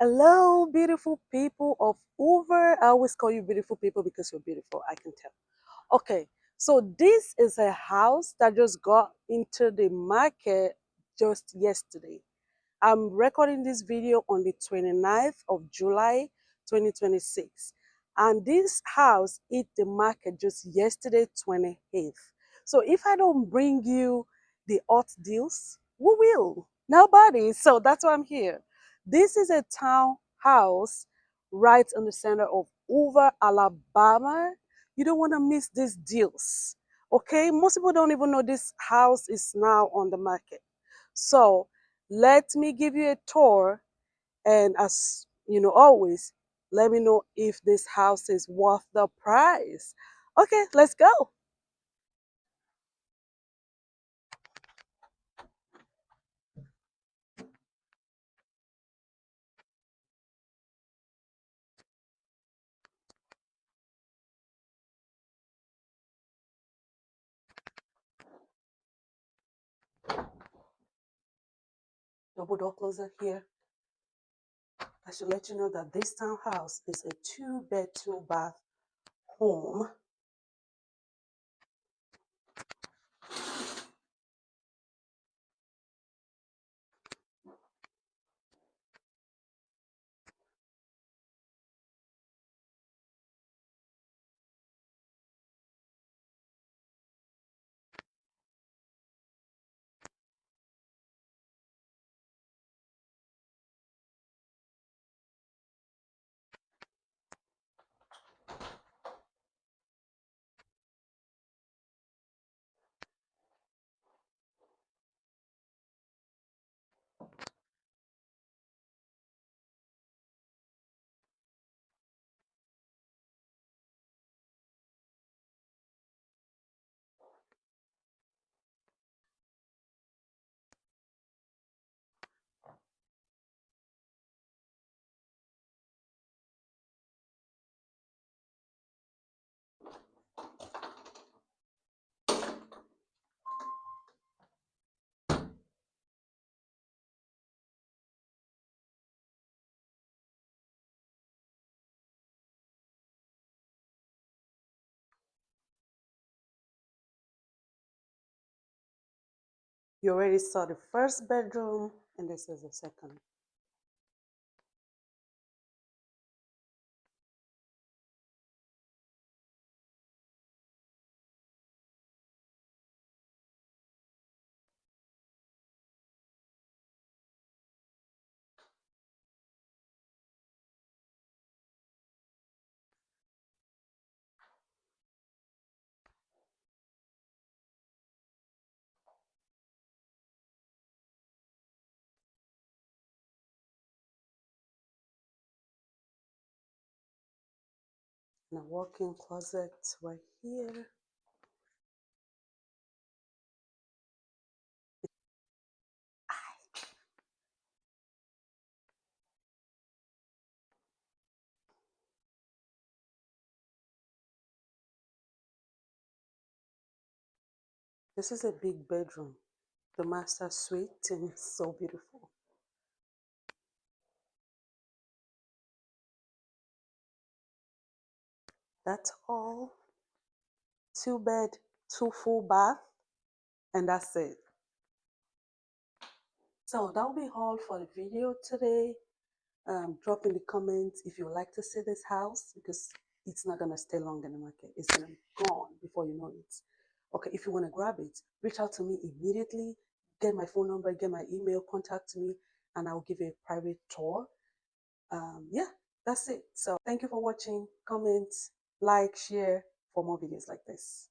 Hello, beautiful people of Hoover. I always call you beautiful people because you're beautiful, I can tell. Okay, so this is a house that just got into the market just yesterday. I'm recording this video on the 29th of July 2026. And this house hit the market just yesterday, 28th. So if I don't bring you the hot deals, who will? Nobody. So that's why I'm here. This is a townhouse right in the center of Hoover, Alabama. You don't want to miss these deals. Okay? Most people don't even know this house is now on the market. So let me give you a tour, and as you know, always let me know if this house is worth the price. Okay, let's go. Double door closer here. I should let you know that this townhouse is a 2-bed, 2-bath home. You already saw the first bedroom, and this is the second. And a walk-in closet right here. This is a big bedroom, the master suite, and it's so beautiful. That's all. 2-bed, 2 full bath, and that's it. So that'll be all for the video today. Drop in the comments if you would like to see this house, because it's not gonna stay long in the market. It's gonna be gone before you know it. Okay, if you want to grab it, reach out to me immediately. Get my phone number, get my email, contact me, and I'll give you a private tour. Yeah, that's it. So thank you for watching. Comment, like, share for more videos like this.